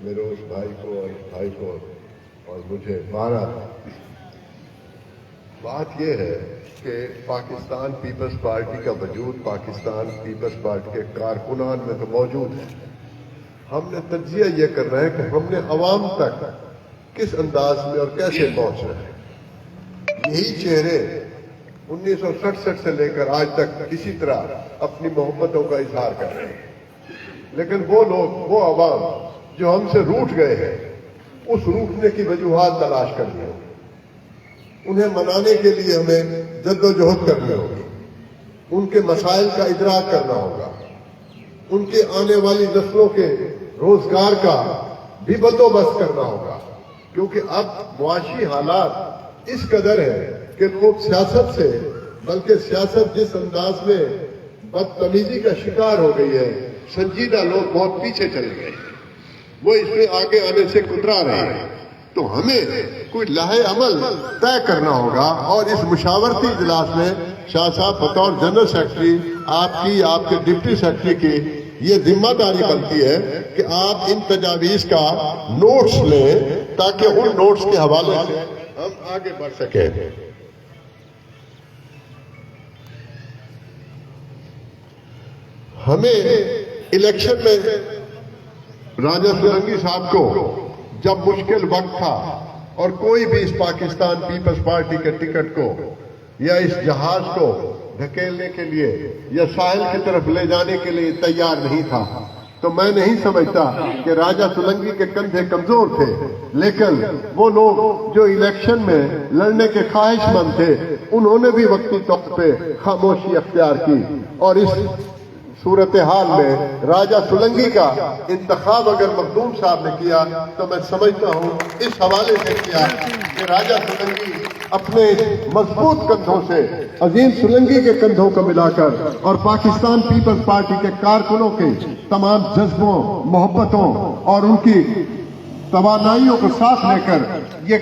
میرے اس بھائی کو اور اس بھائی کو اور مجھے مارا. بات یہ ہے کہ پاکستان پیپلز پارٹی کا وجود پاکستان پیپلز پارٹی کے کارکنان میں تو موجود ہے. ہم نے تجزیہ یہ کرنا ہے کہ ہم نے عوام تک کس انداز میں اور کیسے پہنچنا ہے. یہی چہرے 1967 سے لے کر آج تک کسی طرح اپنی محبتوں کا اظہار کر رہے ہیں. لیکن وہ لوگ، وہ عوام جو ہم سے روٹھ گئے ہیں، اس روٹنے کی وجوہات تلاش کرنی ہوگی. انہیں منانے کے لیے ہمیں جد و جہد کرنی ہوگی. ان کے مسائل کا ادراک کرنا ہوگا. ان کے آنے والی نسلوں کے روزگار کا بھی بندوبست کرنا ہوگا. کیونکہ اب معاشی حالات اس قدر ہے کہ لوگ سیاست سے، بلکہ سیاست جس انداز میں بدتمیزی کا شکار ہو گئی ہے، سنجیدہ لوگ بہت پیچھے چلے گئے ہیں. وہ اس میں آگے آنے سے کترا رہے ہیں. تو ہمیں کوئی لاہے عمل طے کرنا ہوگا. اور اس مشاورتی اجلاس میں شاہ صاحب بطور جنرل سیکرٹری آپ کے ڈپٹی سیکرٹری کی یہ ذمہ داری بنتی ہے کہ آپ ان تجاویز کا نوٹس لیں تاکہ ان نوٹس کے حوالے سے ہم آگے بڑھ سکیں. ہمیں الیکشن میں راجہ سولنگی صاحب کو جب مشکل وقت تھا اور کوئی بھی اس پاکستان پیپلز پارٹی کے ٹکٹ کو یا اس جہاز کو دھکیلنے کے لیے یا ساحل کی طرف لے جانے کے لیے تیار نہیں تھا، تو میں نہیں سمجھتا کہ راجہ سولنگی کے کندھے کمزور تھے. لیکن وہ لوگ جو الیکشن میں لڑنے کے خواہش مند تھے، انہوں نے بھی وقتی طور پہ خاموشی اختیار کی. اور اس صورتحال میں راجہ سولنگی کا انتخاب اگر مخدوم صاحب نے کیا تو میں سمجھتا ہوں اس حوالے سے کیا کہ راجہ سولنگی اپنے مضبوط کندھوں سے عظیم سولنگی کے کندھوں کو ملا کر اور پاکستان پیپلز پارٹی کے کارکنوں کے تمام جذبوں، محبتوں اور ان کی توانائیوں کو ساتھ لے کر یہ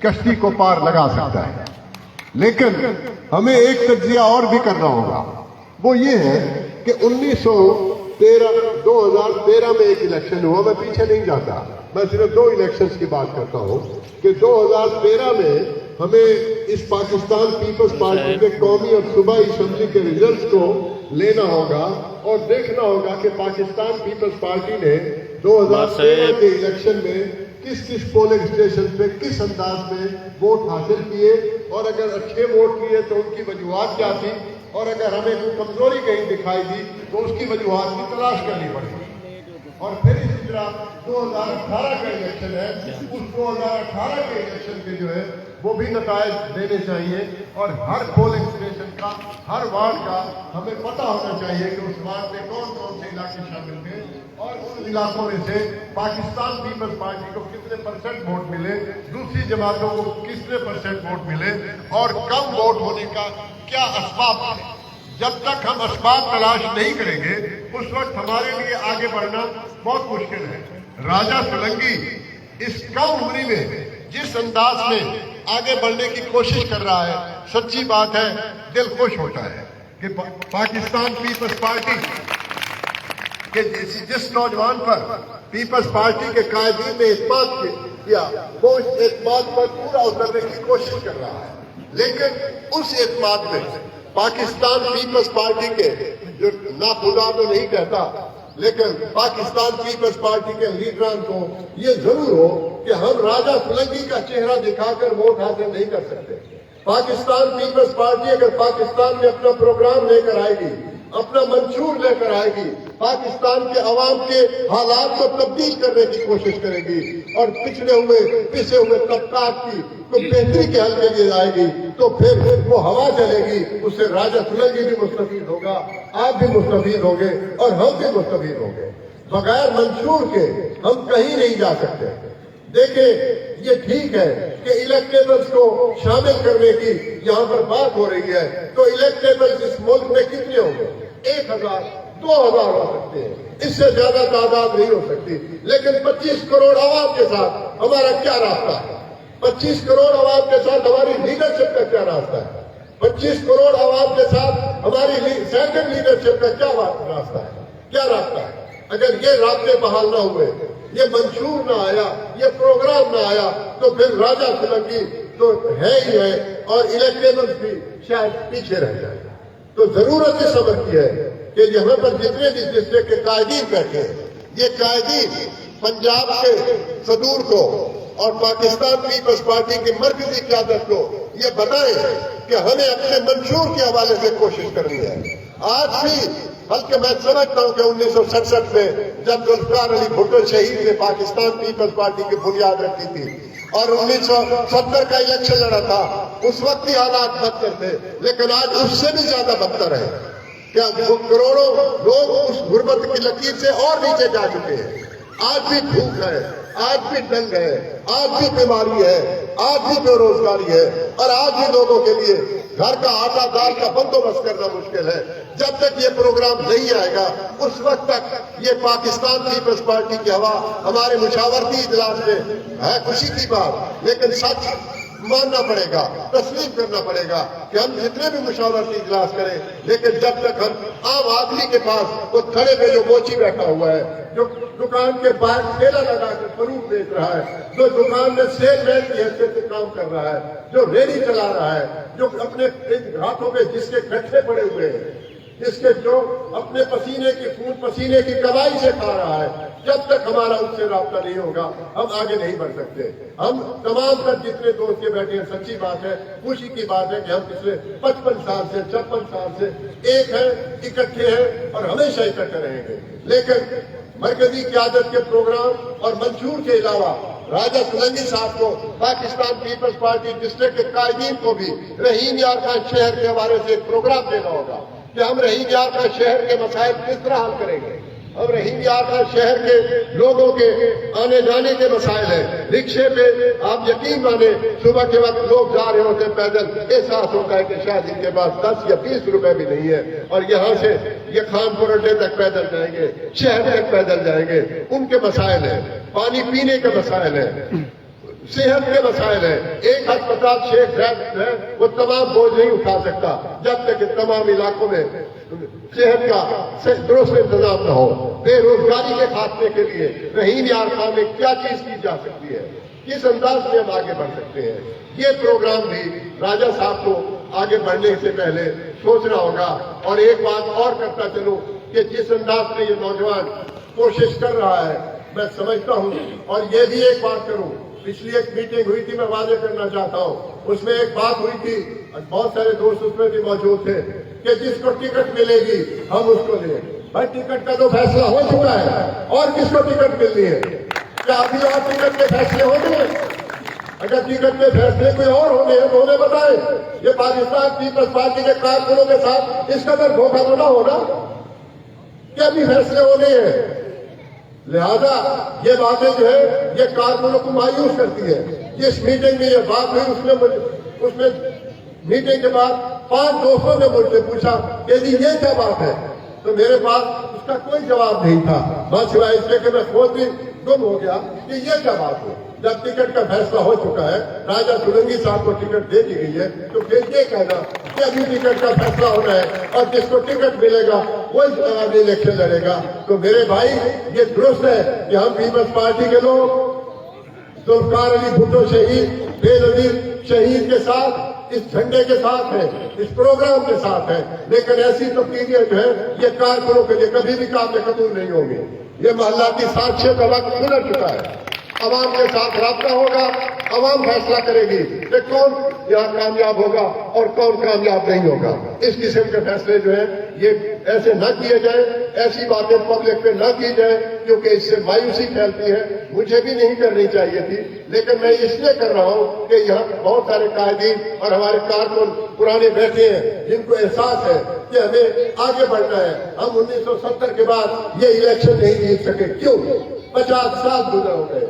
کشتی کو پار لگا سکتا ہے. لیکن ہمیں ایک تجزیہ اور بھی کرنا ہوگا. وہ یہ ہے کہ 2013 میں ایک الیکشن ہوا. میں پیچھے نہیں جاتا، میں صرف 2 الیکشنز کی بات کرتا ہوں کہ 2013 میں ہمیں اس پاکستان پیپلز پارٹی کے قومی اور صوبائی اسمبلی کے ریزلٹس کو لینا ہوگا اور دیکھنا ہوگا کہ پاکستان پیپلز پارٹی نے 2013 کے الیکشن میں کس پولنگ اسٹیشن پہ کس انداز میں ووٹ حاصل کیے، اور اگر اچھے ووٹ کیے تو ان کی وجوہات کیا تھی، اور اگر ہمیں کوئی کمزوری کہیں دکھائی دی تو اس کی وجوہات کی تلاش کرنی پڑے گی. اور پھر اسی طرح 2018 کا الیکشن ہے، اس 2018 کے الیکشن کے جو ہے وہ بھی نتائج دینے چاہیے. اور ہر پولنگ اسٹیشن کا، ہر وارڈ کا ہمیں پتہ ہونا چاہیے کہ اس وارڈ میں کون کون سے علاقے شامل تھے اور ان علاقوں میں سے پاکستان پیپلز پارٹی کو کتنے % ووٹ ملے، دوسری جماعتوں کو کتنے % ووٹ ملے، اور کم ووٹ ہونے کا کیا اسباب ہے. جب تک ہم اسباب تلاش نہیں کریں گے اس وقت ہمارے لیے آگے بڑھنا بہت مشکل ہے. راجہ سولنگی اس کم عمری میں جس انداز میں آگے بڑھنے کی کوشش کر رہا ہے، سچی بات ہے دل خوش ہوتا ہے کہ پاکستان پیپلز پارٹی کہ جس نوجوان پر پیپلز پارٹی کے قائدین نے اعتماد کیا، وہ اس اعتماد پر پورا اترنے کی کوشش کر رہا ہے. لیکن اس اعتماد میں پاکستان پیپلز پارٹی کے جو ناخدا تو نہیں کہتا، لیکن پاکستان پیپلز پارٹی کے لیڈران کو یہ ضرور ہو کہ ہم راجہ سولنگی کا چہرہ دکھا کر ووٹ حاصل نہیں کر سکتے. پاکستان پیپلز پارٹی اگر پاکستان میں اپنا پروگرام لے کر آئے گی، اپنا منشور لے کر آئے گی، پاکستان کے عوام کے حالات کو تبدیل کرنے کی کوشش کرے گی اور پسے ہوئے طبقات کی کوئی بہتری کے حل کے لیے آئے گی، تو پھر وہ ہوا چلے گی. اس سے راجہ سولنگی بھی مستفید ہوگا، آپ بھی مستفید ہوں گے اور ہم بھی مستفید ہوں گے. بغیر منشور کے ہم کہیں نہیں جا سکتے. دیکھیں یہ ٹھیک ہے کہ الیکٹیبلز کو شامل کرنے کی یہاں پر بات ہو رہی ہے، تو الیکٹیبلز اس ملک میں کتنے ہوں گے؟ 1000 2000 ہو سکتے ہیں، اس سے زیادہ تعداد نہیں ہو سکتی. لیکن 25 کروڑ عوام کے ساتھ ہمارا کیا راستہ ہے؟ 25 کروڑ عوام کے ساتھ ہماری لیڈرشپ کا کیا راستہ ہے؟ 25 کروڑ عوام کے ساتھ ہماری سیکنڈ لیڈرشپ کا کیا راستہ ہے؟ کیا راستہ ہے؟ اگر یہ رابطے بحال نہ ہوئے یہ منشور نہ آیا، یہ پروگرام نہ آیا تو پھر راجہ سلنگی تو ہے ہی ہے اور الیکٹیبل بھی شاید پیچھے رہ جائے گا۔ تو ضرورت اس امر کی ہے کہ یہاں پر جتنے بھی ڈسٹرکٹ کے قائدین بیٹھے ہیں، یہ قائدین پنجاب کے صدور کو اور پاکستان پیپلز پارٹی کی مرکزی قیادت کو یہ بتائیں کہ ہمیں اپنے منشور کے حوالے سے کوشش کرنی ہے۔ آج بھی بلکہ میں سمجھتا ہوں کہ 1967 میں جب ذوالفقار علی بھٹو شہید نے پاکستان پیپلز پارٹی کی بنیاد رکھی تھی اور 1970 کا الیکشن لڑا تھا، اس وقت بھی حالات بدتر تھے، لیکن آج اس سے بھی زیادہ بدتر ہے۔ کیا وہ کروڑوں لوگ اس غربت کی لکیر سے اور نیچے جا چکے ہیں۔ آج بھی بھوک ہے، آج بھی ڈنگ ہے، آج بھی بیماری ہے، آج بھی بے روزگاری ہے، اور آج بھی لوگوں کے لیے گھر کا آٹا دال کا بندوبست کرنا مشکل ہے۔ جب تک یہ پروگرام نہیں آئے گا اس وقت تک یہ پاکستان پیپلز پارٹی کی ہوا ہمارے مشاورتی اجلاس میں ہے خوشی کی بات، لیکن سچ ماننا پڑے گا، تسلیم کرنا پڑے گا کہ ہم جتنے بھی مشاورتی اجلاس کریں، لیکن جب تک ہم عام آدمی کے پاس وہ کھڑے پہ جو موچی بیٹھا ہوا ہے، جو دکان کے باہر ٹھیلا لگا کے فروٹ بیچ رہا ہے، جو دکان میں سیل مین کی حیثیت سے کام کر رہا ہے، جو ریلی چلا رہا ہے، جو اپنے ہاتھوں پہ جس کے گٹھے پڑے ہوئے ہیں، جس کے جو اپنے پسینے کی خون پسینے کی کمائی سے کھا رہا ہے، جب تک ہمارا اس سے رابطہ نہیں ہوگا ہم آگے نہیں بڑھ سکتے۔ ہم تمام تر جتنے دوست کے بیٹھے ہیں، سچی بات ہے، خوشی کی بات ہے کہ ہم پچھلے 55 سال سے 56 سال سے ایک ہیں، اکٹھے ہیں اور ہمیشہ اکٹھے رہیں گے۔ لیکن مرکزی قیادت کے پروگرام اور منشور کے علاوہ راجہ سلنگی صاحب کو پاکستان پیپلز پارٹی ڈسٹرکٹ کے قائدین کو بھی رحیم یار خان شہر کے حوالے سے ایک پروگرام دینا ہوگا کہ ہم رحیم یار خان شہر کے مسائل کس طرح حل کریں گے۔ ہم رحیم یار خان شہر کے لوگوں کے آنے جانے کے مسائل ہیں، رکشے پہ آپ یقین مانیں صبح کے وقت لوگ جا رہے ہوتے پیدل، احساس ہوتا ہے کہ شاید ان کے پاس 10 یا 20 روپے بھی نہیں ہے، اور یہاں سے یہ خانپور اڈے تک پیدل جائیں گے، شہر تک پیدل جائیں گے۔ ان کے مسائل ہیں، پانی پینے کے مسائل ہیں، صحت کے مسائل ہیں۔ ایک ہسپتال شیخ زید ہے، وہ تمام بوجھ نہیں اٹھا سکتا جب تک کہ تمام علاقوں میں صحت کا درست انتظام نہ ہو۔ بے روزگاری کے خاتمے کے لیے رحیم یار خان میں کیا چیز کی جا سکتی ہے، کس انداز میں ہم آگے بڑھ سکتے ہیں، یہ پروگرام بھی راجہ صاحب کو آگے بڑھنے سے پہلے سوچنا ہوگا۔ اور ایک بات اور کرتا چلوں کہ جس انداز میں یہ نوجوان کوشش کر رہا ہے، میں سمجھتا ہوں، اور یہ بھی ایک بات کروں، پچھلی ایک میٹنگ ہوئی تھی، میں واضح کرنا چاہتا ہوں، اس میں ایک بات ہوئی تھی، بہت سارے دوست اس میں بھی موجود تھے، کہ جس کو ٹکٹ ملے گی ہم اس کو لیں۔ بھائی ٹکٹ کا تو فیصلہ ہو چکا ہے، اور کس کو ٹکٹ ملنی ہے؟ کیا ابھی اور ٹکٹ کے فیصلے ہونے ہیں؟ اگر ٹکٹ کے فیصلے کوئی اور ہونے ہیں تو انہیں بتائیں۔ یہ پاکستان پیپلز پارٹی کے کارکنوں کے ساتھ اس قدر دھوکہ تو نہ ہونا کہ ابھی فیصلے ہونے ہیں۔ لہذا یہ باتیں جو ہے یہ کارکنوں کو مایوس کرتی ہے۔ جس میٹنگ میں یہ بات ہوئی اس میں میٹنگ کے بعد 5 دوستوں نے مجھ سے پوچھا کہ جی یہ کیا بات ہے، تو میرے پاس اس کا کوئی جواب نہیں تھا، بس سوائے اس کے کہ میں خود بھی گم ہو گیا کہ یہ کیا بات ہے۔ جب ٹکٹ کا فیصلہ ہو چکا ہے، راجہ سلنگی صاحب کو ٹکٹ دے دی گئی ہے، تو پھر یہ کہنا کہ ابھی ٹکٹ کا فیصلہ ہونا ہے اور جس کو ٹکٹ ملے گا وہی الیکشن لڑے گا۔ تو میرے بھائی یہ درست ہے کہ ہم پیپلز پارٹی کے لوگ ذوالفقار علی بھٹو شہید، بے نظیر شہید کے ساتھ، اس جھنڈے کے ساتھ ہے، اس پروگرام کے ساتھ ہے، لیکن ایسی تبدیلیاں جو ہے یہ کارکنوں کے لیے کبھی بھی قابل قبول نہیں ہوں گی۔ یہ محلہ کی سازشیں کا وقت گزر چکا ہے، عوام کے ساتھ رابطہ ہوگا، عوام فیصلہ کرے گی کہ کون یہاں کامیاب ہوگا اور کون کامیاب نہیں ہوگا۔ اس قسم کے فیصلے جو ہیں یہ ایسے نہ کیے جائیں، ایسی باتیں پبلک پہ نہ کی جائیں کیونکہ اس سے مایوسی پھیلتی ہے، مجھے بھی نہیں کرنی چاہیے تھی، لیکن میں اس لیے کر رہا ہوں کہ یہاں بہت سارے قائدین اور ہمارے کارکن پرانے بیٹھے ہیں جن کو احساس ہے کہ ہمیں آگے بڑھنا ہے۔ ہم 1970 کے بعد یہ الیکشن نہیں جیت سکے، کیوں؟ 50 سال گزر ہو گئے،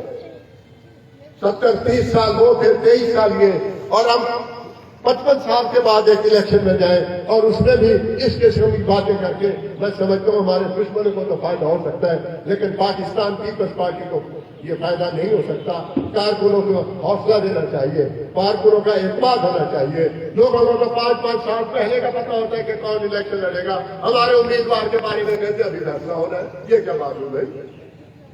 70-30 سال وہ، پھر 23 سال یہ، اور ہم 55 سال کے بعد ایک الیکشن میں جائیں اور اس میں بھی اس قسم کی باتیں کر کے، میں سمجھتا ہوں ہمارے دشمنوں کو تو فائدہ ہو سکتا ہے لیکن پاکستان پیپلز پارٹی کو یہ فائدہ نہیں ہو سکتا۔ کارکنوں کو حوصلہ دینا چاہیے، کارکنوں کا اعتماد ہونا چاہیے۔ لوگوں کو تو 5-5 سال پہلے کا پتہ ہوتا ہے کہ کون الیکشن لڑے گا، ہمارے امیدوار کے بارے میں کہتے ابھی فیصلہ ہونا ہے، یہ کیا بات ہو گئی؟